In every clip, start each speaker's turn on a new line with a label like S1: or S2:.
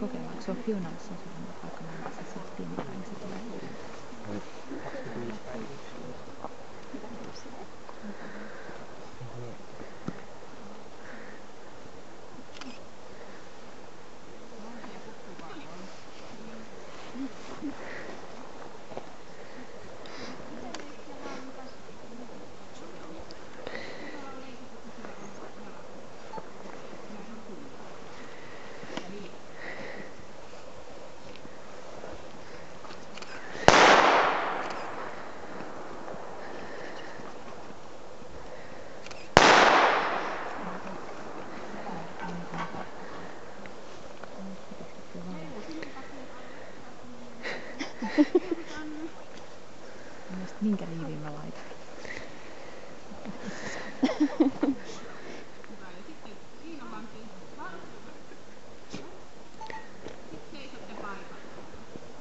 S1: Kokeillaanko se on Fiunalassa sellainen paikka, missä se pieni se tulee? Minkä liivin mä laitan?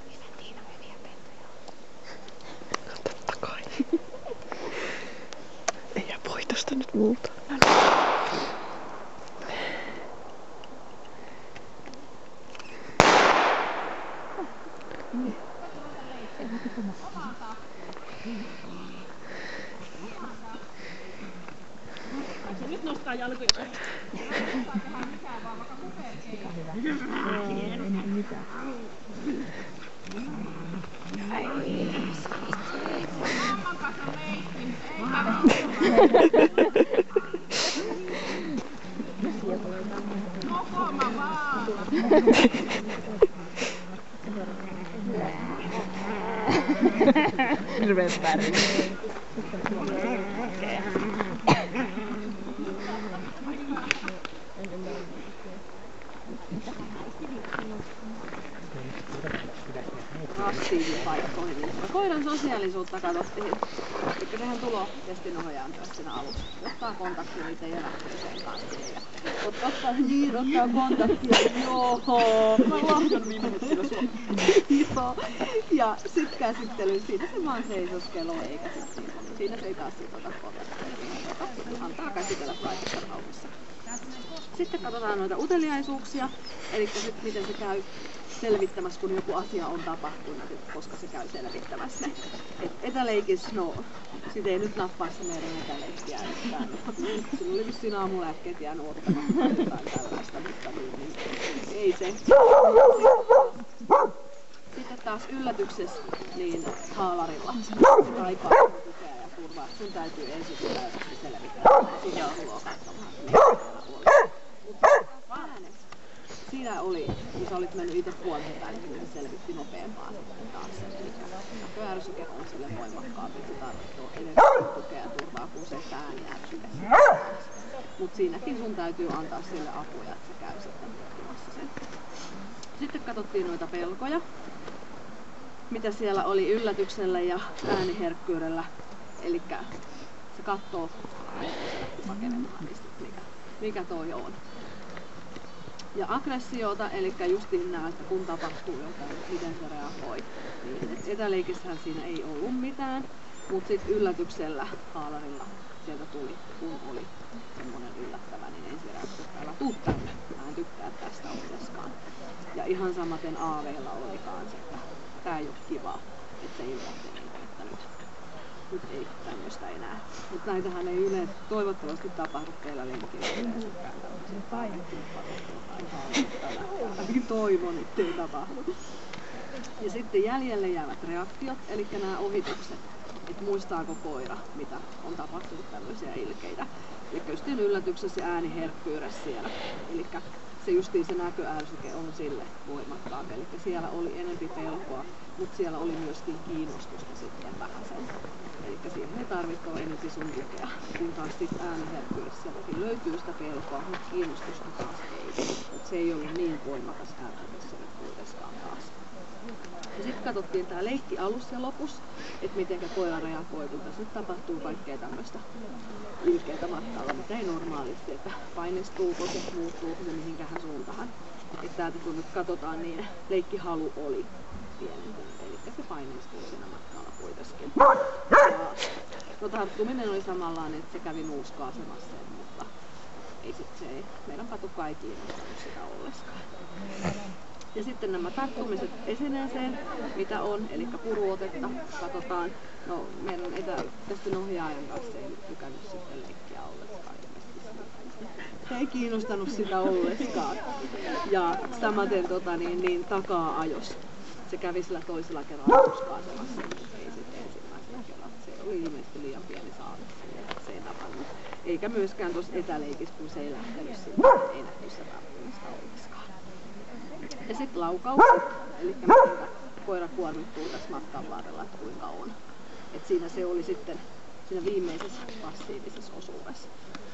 S1: Mistä Tiina me vie pentoja? Totta kai. Ei jää voitosta nyt muuta.
S2: Nyt nostaa jalkoja.
S1: Ei mitään.
S2: Mamman kanssa on leikki. Kokoma vaan!
S1: Hirveen väri.
S3: Paikkoihin. Koiran sosiaalisuutta katsottiin. Elikkä sehän tulotestin ohjaan siinä alussa. Ottaa kontaktia niiden jälähteeseen kanssa. Ottaa kontaktia. Joo. Mä lahjan viimeinen siinä sun. Joo. Ja sit käsittely. Siinä se vaan seisoskelo eikä sit siinä se ei taas sit ota kontaktia. Antaa käsitellä kaikessa rauhassa. Sitten katsotaan noita uteliaisuuksia. Elikkä sit miten se käy selvittämässä, kun joku asia on tapahtunut, koska se käy selvittämässä ne. Etäleikis, no, sit ei nyt nappaa se meidän etäleikkiä yhtään. Sillä oli vissiin aamulääkkeet jäänyt ottamatta jotain tällaista, mutta niin, ei se. Sitten taas yllätyksessä, niin haalarilla kaipaa tukea ja turvaa. Sun täytyy ensin täysin selvittää. Siinä on tuloa katsomaan, että siinä oli, kun sä olit mennyt itse puoleen päin, niin se selvitti nopeampaa sitten taas. Eli näköärsyke on sille voimakkaampi, että se tarvitsee enemmän tukea ja turvaa kuin se ääniärsyke. Mutta siinäkin sun täytyy antaa sille apuja, että se käy sitten tutkimassa sen. Sitten katsottiin noita pelkoja, mitä siellä oli yllätyksellä ja ääniherkkyydellä. Eli se katsoo pakenemaan niistä, mikä toi on. Ja aggressiota, eli justiin nää, että kun tapahtuu jotain, miten se reagoi. Niin, etäleikissähän siinä ei ollut mitään, mutta sitten yllätyksellä haalarilla sieltä tuli, kun oli semmoinen yllättävä, niin ensireaktio, että älä tuu tänne, mä en tykkää tästä ollenkaan. Ja ihan samaten aaveilla oli kans, että tää ei oo kivaa, että se yllätti niitä, että nyt ei tämmöistä enää. Mutta näitähän ei yleensä toivottavasti tapahdu teillä lenkillä yleensäkään tämmöisiä ainakin toivon, ettei tapahdu. Ja sitten jäljelle jäävät reaktiot, eli nämä ohitukset. Että muistaako koira, mitä on tapahtunut tämmöisiä ilkeitä. Eli justiin yllätyksessä ja ääniherkkyydessä siellä. Eli se justiin se näköärsyke on sille voimakkaampi. Eli siellä oli enempi pelkoa, mutta siellä oli myöskin kiinnostusta sitten vähäsen. Eli siihen ei tarvitse olla enemmän sun tukea. Kun taas sitten ääniherkkyydessä sieltäkin löytyy sitä pelkoa, mutta kiinnostusta taas ei. Et se ei ollut niin voimakas ärsyke sille kuitenkaan taas. Ja sitten katsottiin tää leikki alussa ja lopussa, että mitenkä koira reagoi, kun tässä nyt tapahtuu kaikkea tämmöistä ilkeitä matkalla, mitä ei normaalisti, että painestuuko se, muuttuuko se mihinkähän suuntaan. Että täältä kun nyt katsotaan, niin leikkihalu oli pienentynyt, eli se paineistuu siinä matkalla kuitenkin. Ja tarttuminen oli samanlainen, että se kävi nuuska-asemassa, mutta ei sit se ei, meidän patukka ei kiinnostanut sitä ollenkaan. Ja sitten nämä tarttumiset esineeseen, mitä on, eli puruotetta, katsotaan. No, meidän etäkästyn ohjaajan kanssa ei nyt tykännyt sitten leikkiä ollenkaan. Se ei kiinnostanut sitä ollenkaan. Ja samaten niin takaa ajos. Se kävi sillä toisella kerralla tuska-asemassa, mutta ei sitten ensimmäisellä kerralla. Se oli ilmeisesti liian pieni saali, se ei napannut. Eikä myöskään tuossa etäleikissä, kun se ei lähtenyt sinne, ei nähty sitä tarttumista ollenkaan. Ja sitten laukaukset, eli mitenkä koira kuormittuu tässä matkan varrella, että kuinka on. Et siinä se oli sitten siinä viimeisessä passiivisessa osuudessa,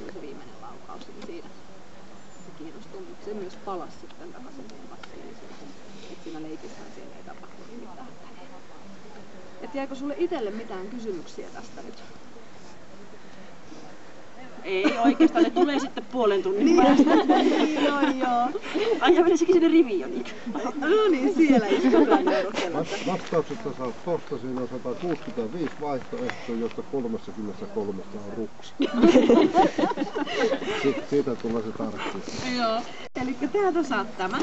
S3: oli se viimeinen laukaus, niin siinä se kiinnostui, mutta se myös palasi sitten takaisin passiiviseen. Et siinä leikissähän siellä ei tapahtunut mitään. Et jäikö sulle itselle mitään kysymyksiä tästä nyt?
S2: Ei oikeastaan, ne tulee sitten puolen tunnin päästä.
S3: Joo.
S2: Ai ja menisikin sinne riviin jo niitä.
S3: No niin, siellä istutaan neurokkeella.
S4: Vastauksesta saat tosta, siinä on 165 vaihtoehtoa, josta 33 on ruksi. Siitä tulee se tarkkuus.
S3: Joo, eli täältä saat tämän.